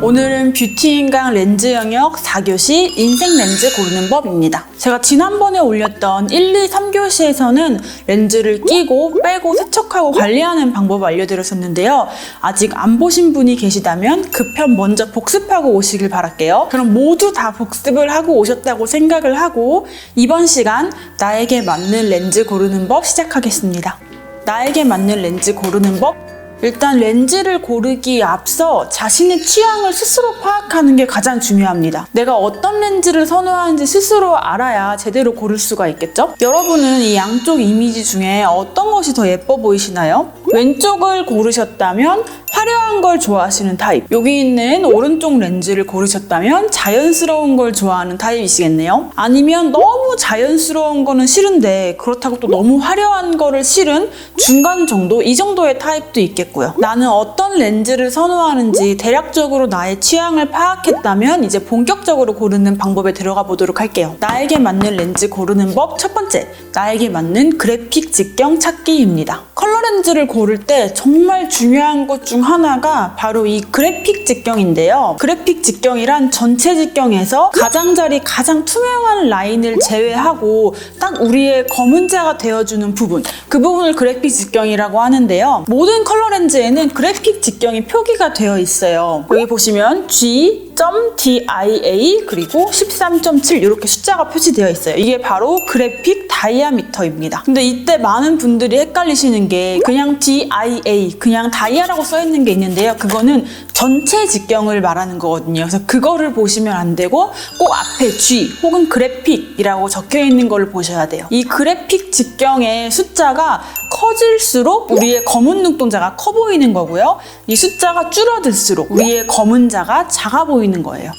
오늘은 뷰티인강 렌즈 영역 4교시 인생 렌즈 고르는 법입니다. 제가 지난번에 올렸던 1, 2, 3교시에서는 렌즈를 끼고 빼고 세척하고 관리하는 방법을 알려드렸었는데요. 아직 안 보신 분이 계시다면 그 편 먼저 복습하고 오시길 바랄게요. 그럼 모두 다 복습을 하고 오셨다고 생각을 하고 이번 시간 나에게 맞는 렌즈 고르는 법 시작하겠습니다. 나에게 맞는 렌즈 고르는 법, 일단 렌즈를 고르기에 앞서 자신의 취향을 스스로 파악하는 게 가장 중요합니다. 내가 어떤 렌즈를 선호하는지 스스로 알아야 제대로 고를 수가 있겠죠? 여러분은 이 양쪽 이미지 중에 어떤 것이 더 예뻐 보이시나요? 왼쪽을 고르셨다면 화려한 걸 좋아하시는 타입, 여기 있는 오른쪽 렌즈를 고르셨다면 자연스러운 걸 좋아하는 타입이시겠네요. 아니면 너무 자연스러운 거는 싫은데 그렇다고 또 너무 화려한 거를 싫은 중간 정도, 이 정도의 타입도 있겠고요. 나는 어떤 렌즈를 선호하는지 대략적으로 나의 취향을 파악했다면 이제 본격적으로 고르는 방법에 들어가 보도록 할게요. 나에게 맞는 렌즈 고르는 법 첫 번째, 나에게 맞는 그래픽 직경 찾기입니다. 컬러 렌즈를 고를 때 정말 중요한 것 중 하나가 바로 이 그래픽 직경인데요. 그래픽 직경이란 전체 직경에서 가장자리 가장 투명한 라인을 제외하고 딱 우리의 검은자가 되어주는 부분, 그 부분을 그래픽 직경이라고 하는데요. 모든 컬러 렌즈에는 그래픽 직경이 표기가 되어 있어요. 여기 보시면 G.DIA 그리고 13.7 이렇게 숫자가 표시되어 있어요. 이게 바로 그래픽 다이아미터입니다. 근데 이때 많은 분들이 헷갈리시는 게 그냥 DIA, 그냥 다이아라고 써있는 게 있는데요. 그거는 전체 직경을 말하는 거거든요. 그래서 그거를 보시면 안 되고 꼭 앞에 G 혹은 그래픽이라고 적혀 있는 거를 보셔야 돼요. 이 그래픽 직경의 숫자가 커질수록 우리의 검은 눈동자가 커 보이는 거고요. 이 숫자가 줄어들수록 우리의 검은자가 작아 보이는 거예요.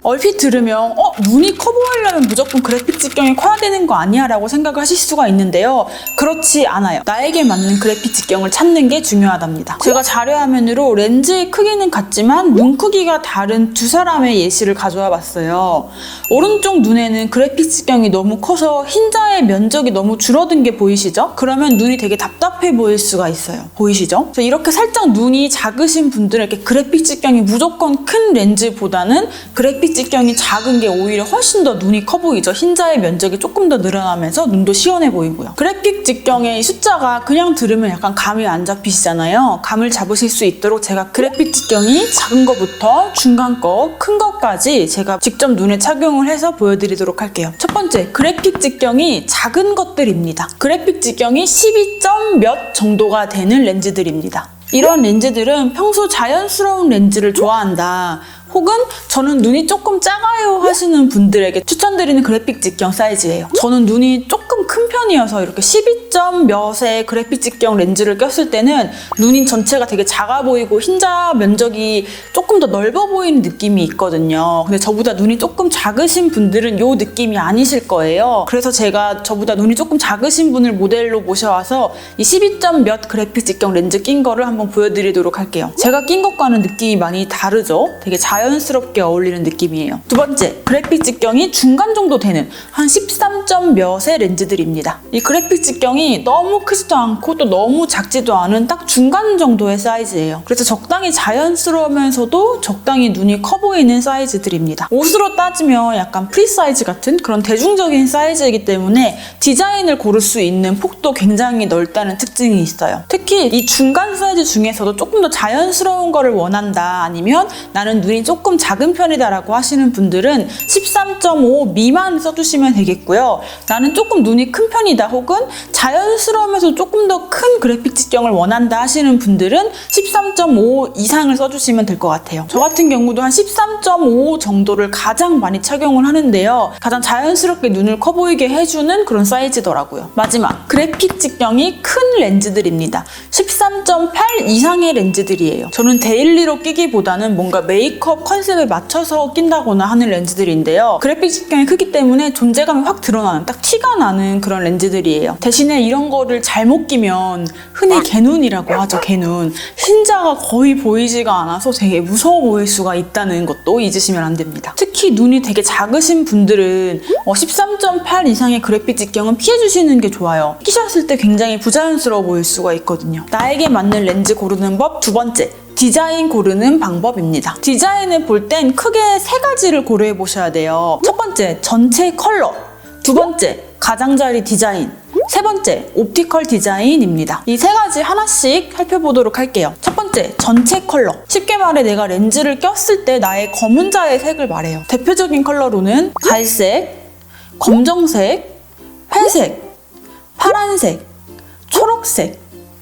얼핏 들으면 눈이 커 보이려면 무조건 그래픽 직경이 커야 되는 거 아니야? 라고 생각을 하실 수가 있는데요. 그렇지 않아요. 나에게 맞는 그래픽 직경을 찾는 게 중요하답니다. 제가 자료화면으로 렌즈의 크기는 같지만 눈 크기가 다른 두 사람의 예시를 가져와 봤어요. 오른쪽 눈에는 그래픽 직경이 너무 커서 흰자의 면적이 너무 줄어든 게 보이시죠? 그러면 눈이 되게 답답해 보일 수가 있어요. 보이시죠? 그래서 이렇게 살짝 눈이 작으신 분들에게 그래픽 직경이 무조건 큰 렌즈보다는 그래픽 직경이 작은 게 오히려 훨씬 더 눈이 커 보이죠. 흰자의 면적이 조금 더 늘어나면서 눈도 시원해 보이고요. 그래픽 직경의 숫자가 그냥 들으면 약간 감이 안 잡히시잖아요. 감을 잡으실 수 있도록 제가 그래픽 직경이 작은 거부터 중간 거, 큰 것까지 제가 직접 눈에 착용을 해서 보여드리도록 할게요. 첫 번째, 그래픽 직경이 작은 것들입니다. 그래픽 직경이 12점 몇 정도가 되는 렌즈들입니다. 이런 렌즈들은 평소 자연스러운 렌즈를 좋아한다, 혹은 저는 눈이 조금 작아요 하시는 분들에게 추천드리는 그래픽 직경 사이즈예요. 저는 눈이 조금 큰 편이어서 이렇게 12점 몇의 그래픽 직경 렌즈를 꼈을 때는 눈이 전체가 되게 작아 보이고 흰자 면적이 조금 더 넓어 보이는 느낌이 있거든요. 근데 저보다 눈이 조금 작으신 분들은 이 느낌이 아니실 거예요. 그래서 제가 저보다 눈이 조금 작으신 분을 모델로 모셔와서 이 12점 몇 그래픽 직경 렌즈 낀 거를 한번 보여드리도록 할게요. 제가 낀 것과는 느낌이 많이 다르죠? 되게 자연스럽게 어울리는 느낌이에요. 두 번째, 그래픽 직경이 중간 정도 되는 한 13점 몇의 렌즈들입니다. 이 그래픽 직경이 너무 크지도 않고 또 너무 작지도 않은 딱 중간 정도의 사이즈예요. 그래서 적당히 자연스러우면서도 적당히 눈이 커 보이는 사이즈들입니다. 옷으로 따지면 약간 프리 사이즈 같은 그런 대중적인 사이즈이기 때문에 디자인을 고를 수 있는 폭도 굉장히 넓다는 특징이 있어요. 특히 이 중간 사이즈 중에서도 조금 더 자연스러운 거를 원한다, 아니면 나는 눈이 조금 작은 편이다 라고 하시는 분들은 13.5 미만 써주시면 되겠고요. 나는 조금 눈이 큰 편이다, 혹은 자연스러우면서 조금 더 큰 그래픽 직경을 원한다 하시는 분들은 13.5 이상을 써주시면 될 것 같아요. 저 같은 경우도 한 13.5 정도를 가장 많이 착용을 하는데요. 가장 자연스럽게 눈을 커 보이게 해주는 그런 사이즈더라고요. 마지막, 그래픽 직경이 큰 렌즈들입니다. 13.8 이상의 렌즈들이에요. 저는 데일리로 끼기보다는 뭔가 메이크업 메이크업 컨셉에 맞춰서 낀다거나 하는 렌즈들인데요. 그래픽 직경이 크기 때문에 존재감이 확 드러나는, 딱 티가 나는 그런 렌즈들이에요. 대신에 이런 거를 잘못 끼면 흔히 개눈이라고 하죠. 개눈. 흰자가 거의 보이지가 않아서 되게 무서워 보일 수가 있다는 것도 잊으시면 안 됩니다. 특히 눈이 되게 작으신 분들은 13.8 이상의 그래픽 직경은 피해주시는 게 좋아요. 끼셨을 때 굉장히 부자연스러워 보일 수가 있거든요. 나에게 맞는 렌즈 고르는 법 두 번째. 디자인 고르는 방법입니다. 디자인을 볼 땐 크게 세 가지를 고려해 보셔야 돼요. 첫 번째, 전체 컬러. 두 번째, 가장자리 디자인. 세 번째, 옵티컬 디자인입니다. 이 세 가지 하나씩 살펴보도록 할게요. 첫 번째, 전체 컬러. 쉽게 말해 내가 렌즈를 꼈을 때 나의 검은자의 색을 말해요. 대표적인 컬러로는 갈색, 검정색, 회색, 파란색, 초록색,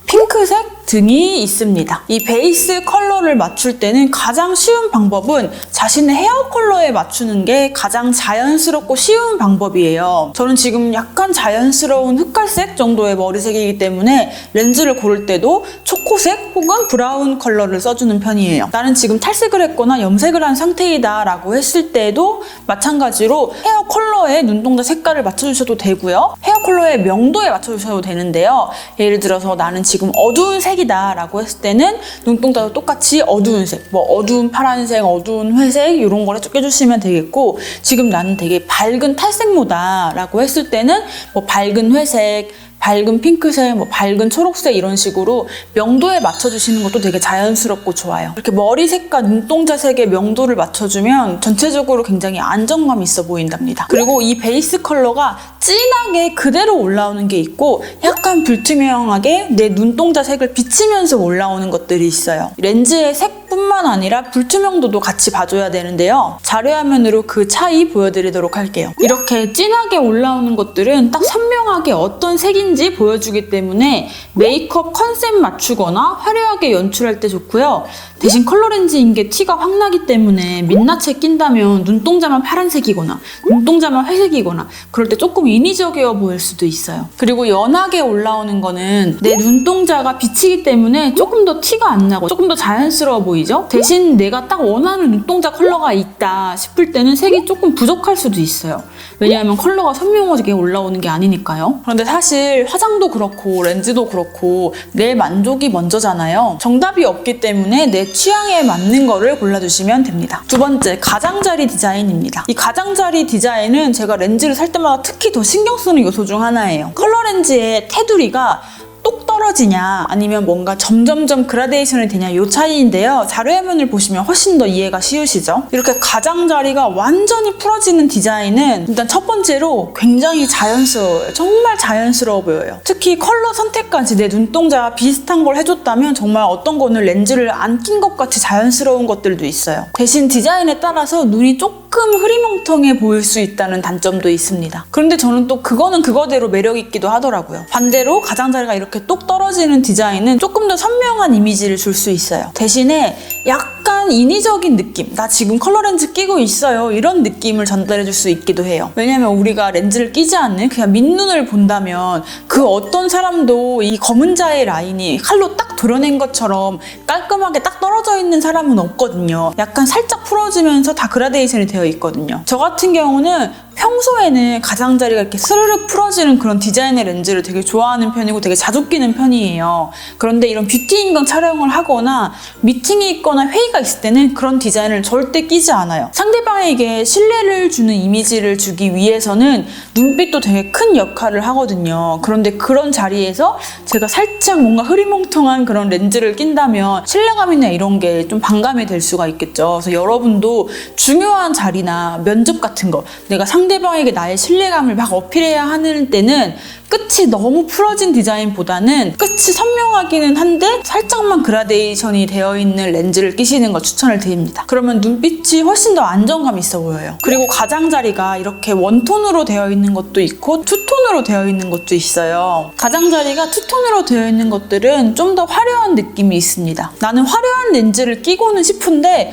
핑크색 등이 있습니다. 이 베이스 컬러를 맞출 때는 가장 쉬운 방법은 자신의 헤어 컬러에 맞추는 게 가장 자연스럽고 쉬운 방법이에요. 저는 지금 약간 자연스러운 흑갈색 정도의 머리색이기 때문에 렌즈를 고를 때도 초코색 혹은 브라운 컬러를 써주는 편이에요. 나는 지금 탈색을 했거나 염색을 한 상태이다 라고 했을 때도 마찬가지로 헤어 컬러에 눈동자 색깔을 맞춰주셔도 되고요. 헤어 컬러의 명도에 맞춰주셔도 되는데요. 예를 들어서 나는 지금 어두운 색이다 라고 했을 때는 눈동자도 똑같이 어두운 색, 뭐 어두운 파란색, 어두운 회색 이런 거를 껴주시면 되겠고, 지금 나는 되게 밝은 탈색모다 라고 했을 때는 뭐 밝은 회색, 밝은 핑크색, 뭐 밝은 초록색 이런 식으로 명도에 맞춰주시는 것도 되게 자연스럽고 좋아요. 이렇게 머리색과 눈동자 색의 명도를 맞춰주면 전체적으로 굉장히 안정감 있어 보인답니다. 그리고 이 베이스 컬러가 진하게 그대로 올라오는 게 있고 약간 불투명하게 내 눈동자 색을 비치면서 올라오는 것들이 있어요. 렌즈의 색뿐만 아니라 불투명도도 같이 봐줘야 되는데요. 자료화면으로 그 차이 보여드리도록 할게요. 이렇게 진하게 올라오는 것들은 딱 선명하게 어떤 색인지 보여주기 때문에 메이크업 컨셉 맞추거나 화려하게 연출할 때 좋고요. 대신 컬러 렌즈인 게 티가 확 나기 때문에 민낯에 낀다면 눈동자만 파란색이거나 눈동자만 회색이거나 그럴 때 조금 인위적이어 보일 수도 있어요. 그리고 연하게 올라오는 거는 내 눈동자가 비치기 때문에 조금 더 티가 안 나고 조금 더 자연스러워 보이죠? 대신 내가 딱 원하는 눈동자 컬러가 있다 싶을 때는 색이 조금 부족할 수도 있어요. 왜냐하면 컬러가 선명하게 올라오는 게 아니니까요. 그런데 사실 화장도 그렇고 렌즈도 그렇고 내 만족이 먼저잖아요. 정답이 없기 때문에 내 취향에 맞는 거를 골라주시면 됩니다. 두 번째, 가장자리 디자인입니다. 이 가장자리 디자인은 제가 렌즈를 살 때마다 특히 더 신경 쓰는 요소 중 하나예요. 컬러 렌즈의 테두리가 똑 떨어지냐 아니면 뭔가 점점점 그라데이션이 되냐 이 차이인데요. 자료화면을 보시면 훨씬 더 이해가 쉬우시죠? 이렇게 가장자리가 완전히 풀어지는 디자인은 일단 첫 번째로 굉장히 자연스러워요. 정말 자연스러워 보여요. 특히 컬러 선택까지 내 눈동자와 비슷한 걸 해줬다면 정말 어떤 거는 렌즈를 안 낀 것 같이 자연스러운 것들도 있어요. 대신 디자인에 따라서 눈이 조금 흐리멍텅해 보일 수 있다는 단점도 있습니다. 그런데 저는 또 그거는 그거대로 매력 있기도 하더라고요. 반대로 가장자리가 이렇게 똑 떨어지는 디자인은 조금 더 선명한 이미지를 줄 수 있어요. 대신에 약간 인위적인 느낌, 나 지금 컬러 렌즈 끼고 있어요 이런 느낌을 전달해 줄 수 있기도 해요. 왜냐면 우리가 렌즈를 끼지 않는 그냥 밑눈을 본다면 그 어떤 사람도 이 검은 자의 라인이 칼로 딱 도려낸 것처럼 깔끔하게 딱 떨어져 있는 사람은 없거든요. 약간 살짝 풀어지면서 다 그라데이션이 되어 있거든요. 저 같은 경우는 평소에는 가장자리가 이렇게 스르륵 풀어지는 그런 디자인의 렌즈를 되게 좋아하는 편이고 되게 자주 끼는 편이에요. 그런데 이런 뷰티 인강 촬영을 하거나 미팅이 있거나 회의가 있을 때는 그런 디자인을 절대 끼지 않아요. 상대방에게 신뢰를 주는 이미지를 주기 위해서는 눈빛도 되게 큰 역할을 하거든요. 그런데 그런 자리에서 제가 살짝 뭔가 흐리멍텅한 그런 렌즈를 낀다면 신뢰감이나 이런 게 좀 반감이 될 수가 있겠죠. 그래서 여러분도 중요한 자리나 면접 같은 거 내가 상대방에게 나의 신뢰감을 막 어필해야 하는 때는 끝이 너무 풀어진 디자인보다는 끝이 선명하기는 한데 살짝만 그라데이션이 되어 있는 렌즈를 끼시는 거 추천을 드립니다. 그러면 눈빛이 훨씬 더 안정감 있어 보여요. 그리고 가장자리가 이렇게 원톤으로 되어 있는 것도 있고 투톤으로 되어 있는 것도 있어요. 가장자리가 투톤으로 되어 있는 것들은 좀 더 화려한 느낌이 있습니다. 나는 화려한 렌즈를 끼고는 싶은데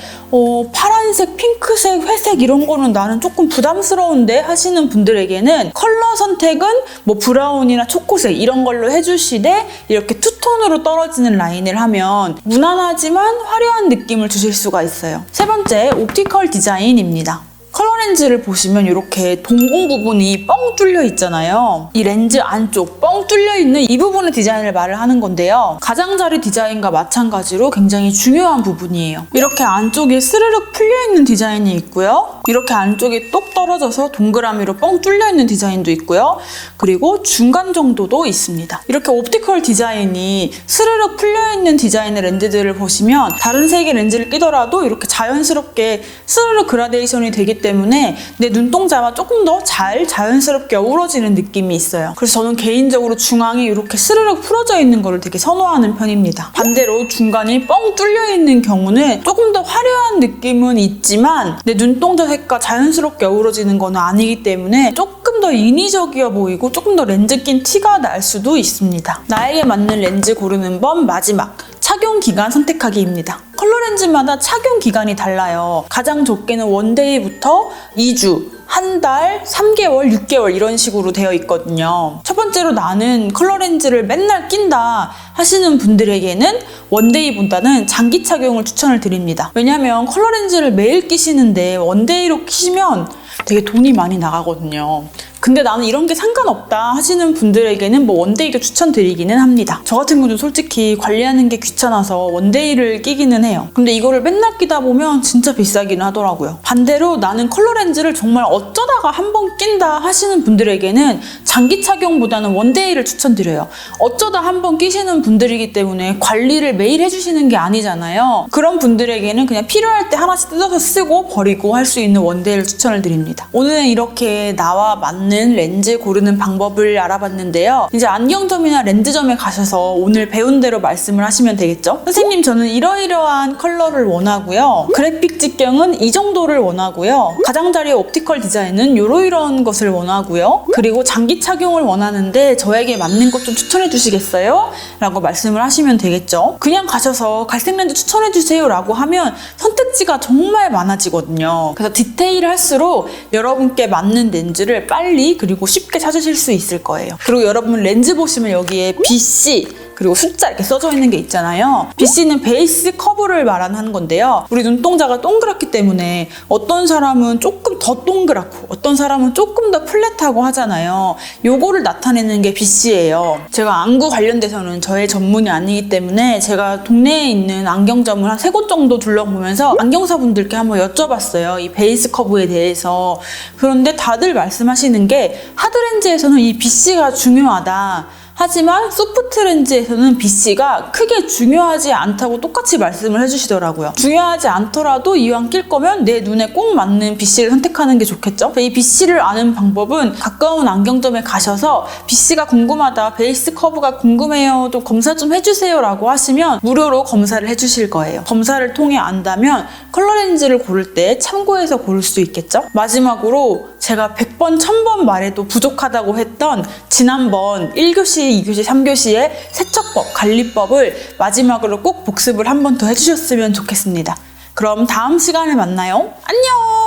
파란색, 핑크색, 회색 이런 거는 나는 조금 부담스러운데 하시는 분들에게는 컬러 선택은 뭐 브라운 브라운이나 초코색 이런 걸로 해주시되 이렇게 투톤으로 떨어지는 라인을 하면 무난하지만 화려한 느낌을 주실 수가 있어요. 세 번째, 옵티컬 디자인입니다. 컬러 렌즈를 보시면 이렇게 동공 부분이 뻥 뚫려 있잖아요. 이 렌즈 안쪽 뻥 뚫려 있는 이 부분의 디자인을 말을 하는 건데요. 가장자리 디자인과 마찬가지로 굉장히 중요한 부분이에요. 이렇게 안쪽에 스르륵 풀려 있는 디자인이 있고요. 이렇게 안쪽이 똑 떨어져서 동그라미로 뻥 뚫려 있는 디자인도 있고요. 그리고 중간 정도도 있습니다. 이렇게 옵티컬 디자인이 스르륵 풀려 있는 디자인의 렌즈들을 보시면 다른 색의 렌즈를 끼더라도 이렇게 자연스럽게 스르륵 그라데이션이 되기 때문에 내 눈동자와 조금 더 자연스럽게 어우러지는 느낌이 있어요. 그래서 저는 개인적으로 중앙이 이렇게 스르륵 풀어져 있는 거를 되게 선호하는 편입니다. 반대로 중간이 뻥 뚫려 있는 경우는 조금 더 화려한 느낌은 있지만 내 눈동자 색과 자연스럽게 어우러지는 건 아니기 때문에 조금 더 인위적이어 보이고 조금 더 렌즈 낀 티가 날 수도 있습니다. 나에게 맞는 렌즈 고르는 법 마지막, 착용 기간 선택하기입니다. 컬러 렌즈마다 착용 기간이 달라요. 가장 적게는 원데이부터 2주, 한 달, 3개월, 6개월 이런 식으로 되어 있거든요. 첫 번째로 나는 컬러 렌즈를 맨날 낀다 하시는 분들에게는 원데이보다는 장기 착용을 추천을 드립니다. 왜냐하면 컬러 렌즈를 매일 끼시는데 원데이로 끼시면 되게 돈이 많이 나가거든요. 근데 나는 이런 게 상관없다 하시는 분들에게는 뭐 원데이도 추천드리기는 합니다. 저 같은 경우는 솔직히 관리하는 게 귀찮아서 원데이를 끼기는 해요. 근데 이거를 맨날 끼다 보면 진짜 비싸기는 하더라고요. 반대로 나는 컬러 렌즈를 정말 어쩌다가 한 번 낀다 하시는 분들에게는 장기 착용보다는 원데이를 추천드려요. 어쩌다 한 번 끼시는 분들이기 때문에 관리를 매일 해주시는 게 아니잖아요. 그런 분들에게는 그냥 필요할 때 하나씩 뜯어서 쓰고 버리고 할 수 있는 원데이를 추천을 드립니다. 오늘은 이렇게 나와 맞는 렌즈 고르는 방법을 알아봤는데요. 이제 안경점이나 렌즈점에 가셔서 오늘 배운 대로 말씀을 하시면 되겠죠? 선생님, 저는 이러이러한 컬러를 원하고요. 그래픽 직경은 이 정도를 원하고요. 가장자리 옵티컬 디자인은 이러이러한 것을 원하고요. 그리고 장기 착용을 원하는데 저에게 맞는 것 좀 추천해 주시겠어요? 라고 말씀을 하시면 되겠죠? 그냥 가셔서 갈색 렌즈 추천해 주세요 라고 하면 선택지가 정말 많아지거든요. 그래서 디테일할수록 여러분께 맞는 렌즈를 빨리 그리고 쉽게 찾으실 수 있을 거예요. 그리고 여러분 렌즈 보시면 여기에 BC 그리고 숫자 이렇게 써져 있는 게 있잖아요. BC는 베이스 커브를 말하는 건데요. 우리 눈동자가 동그랗기 때문에 어떤 사람은 조금 더 동그랗고 어떤 사람은 조금 더 플랫하고 하잖아요. 요거를 나타내는 게 BC예요. 제가 안구 관련돼서는 저의 전문이 아니기 때문에 제가 동네에 있는 안경점을 한 3곳 정도 둘러보면서 안경사분들께 한번 여쭤봤어요. 이 베이스 커브에 대해서. 그런데 다들 말씀하시는 게 하드렌즈에서는 이 BC가 중요하다. 하지만 소프트 렌즈에서는 BC가 크게 중요하지 않다고 똑같이 말씀을 해주시더라고요. 중요하지 않더라도 이왕 낄 거면 내 눈에 꼭 맞는 BC를 선택하는 게 좋겠죠? 이 BC를 아는 방법은 가까운 안경점에 가셔서 BC가 궁금하다, 베이스 커브가 궁금해요, 좀 검사 좀 해주세요 라고 하시면 무료로 검사를 해주실 거예요. 검사를 통해 안다면 컬러 렌즈를 고를 때 참고해서 고를 수 있겠죠? 마지막으로 제가 100번, 1000번 말해도 부족하다고 했던 지난번 1교시, 2교시, 3교시의 세척법, 관리법을 마지막으로 꼭 복습을 한 번 더 해주셨으면 좋겠습니다. 그럼 다음 시간에 만나요. 안녕!